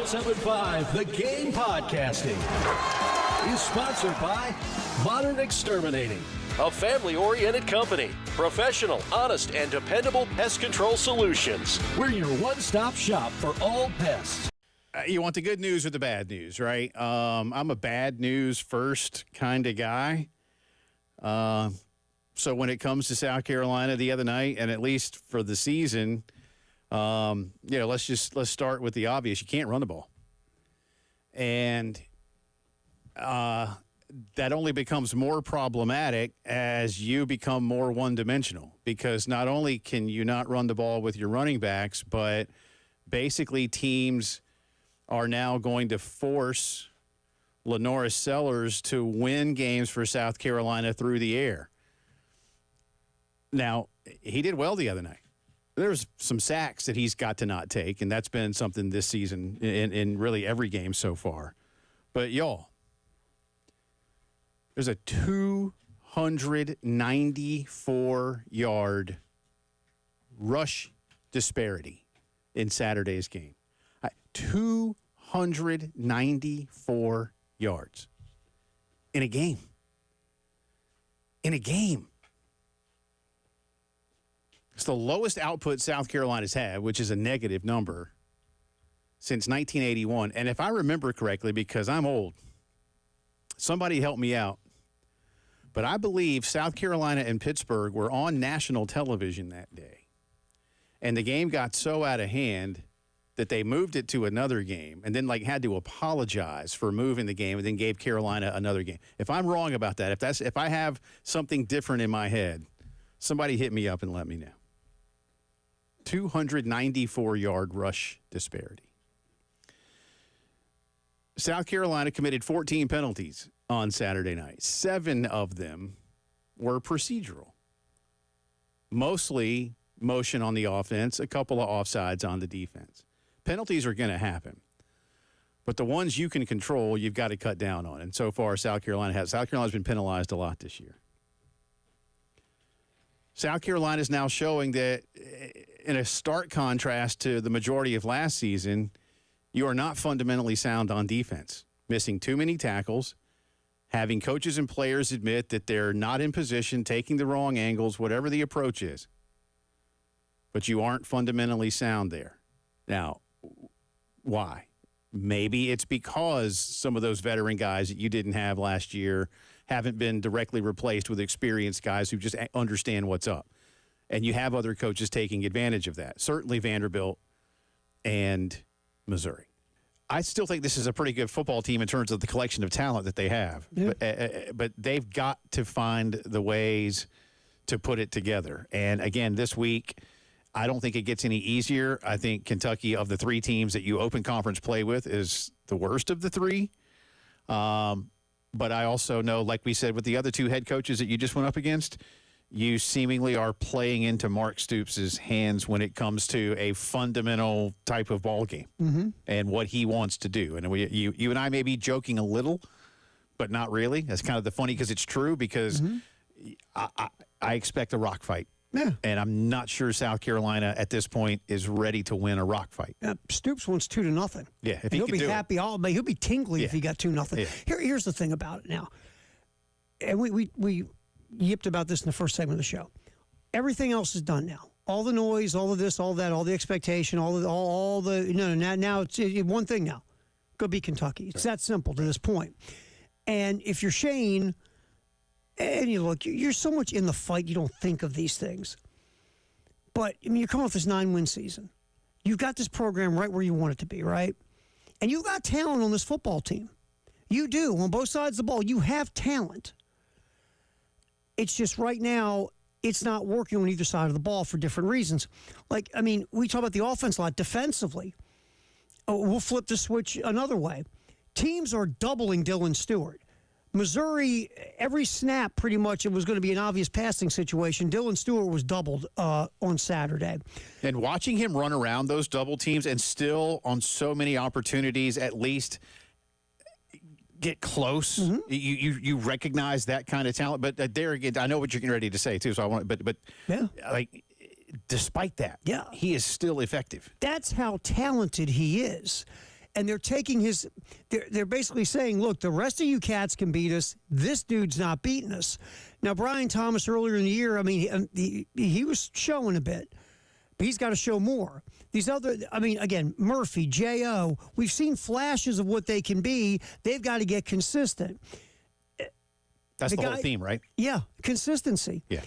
107.5 The Game Podcasting is sponsored by Modern Exterminating, a family-oriented company. Professional, honest, and dependable pest control solutions. We're your one-stop shop for all pests. You want the good news or the bad news, right? I'm a bad news first kind of guy. So when it comes to South Carolina the other night, and at least for the season, let's start with the obvious. You can't run the ball. And that only becomes more problematic as you become more one-dimensional, because not only can you not run the ball with your running backs, but basically teams are now going to force Lenoris Sellers to win games for South Carolina through the air. Now, he did well the other night. There's some sacks that he's got to not take, and that's been something this season in really every game so far. But, y'all, there's a 294-yard rush disparity in Saturday's game. 294 yards in a game. In a game. It's the lowest output South Carolina's had, which is a negative number, since 1981. And if I remember correctly, because I'm old, somebody help me out, but I believe South Carolina and Pittsburgh were on national television that day. And the game got so out of hand that they moved it to another game and then had to apologize for moving the game and then gave Carolina another game. If I'm wrong about that, if I have something different in my head, somebody hit me up and let me know. 294-yard rush disparity. South Carolina committed 14 penalties on Saturday night. 7 of them were procedural. Mostly motion on the offense, a couple of offsides on the defense. Penalties are going to happen. But the ones you can control, you've got to cut down on. And so far, South Carolina has. South Carolina's been penalized a lot this year. South Carolina is now showing that, in a stark contrast to the majority of last season, you are not fundamentally sound on defense. Missing too many tackles, having coaches and players admit that they're not in position, taking the wrong angles, whatever the approach is. But you aren't fundamentally sound there. Now, why? Maybe it's because some of those veteran guys that you didn't have last year haven't been directly replaced with experienced guys who just understand what's up. And you have other coaches taking advantage of that. Certainly Vanderbilt and Missouri. I still think this is a pretty good football team in terms of the collection of talent that they have. Yeah. But they've got to find the ways to put it together. And, again, this week – I don't think it gets any easier. I think Kentucky, of the 3 teams that you open conference play with, is the worst of the 3. But I also know, like we said, with the other 2 head coaches that you just went up against, you seemingly are playing into Mark Stoops' hands when it comes to a fundamental type of ball game and what he wants to do. And you and I may be joking a little, but not really. That's kind of the funny, because it's true, because I expect a rock fight. Yeah. And I'm not sure South Carolina at this point is ready to win a rock fight. Stoops wants 2-0. Yeah, if he'll be happy. He'll be tingly if he got 2-0. Yeah. Here's the thing about it now. And we yipped about this in the first segment of the show. Everything else is done now. All the noise, all of this, all that, all the expectation, now it's one thing now. Go beat Kentucky. It's that simple to this point. And if you're Shane, and you look, you're so much in the fight, you don't think of these things. But, you're coming off this 9-win season. You've got this program right where you want it to be, right? And you've got talent on this football team. You do. On both sides of the ball, you have talent. It's just right now, it's not working on either side of the ball for different reasons. We talk about the offense a lot defensively. We'll flip the switch another way. Teams are doubling Dylan Stewart. Missouri, every snap, pretty much, it was going to be an obvious passing situation. Dylan Stewart was doubled on Saturday. And watching him run around those double teams and still on so many opportunities at least get close, you recognize that kind of talent. But there again, I know what you're getting ready to say, too, so I want but yeah. Despite that, he is still effective. That's how talented he is. and they're taking his. They're basically saying, look, the rest of you cats can beat us. This dude's not beating us. Now, Brian Thomas earlier in the year, I mean, he was showing a bit. But he's got to show more. These other, I mean, again, Murphy, J.O., we've seen flashes of what they can be. They've got to get consistent. That's the whole theme, right? Yeah, consistency. Yeah.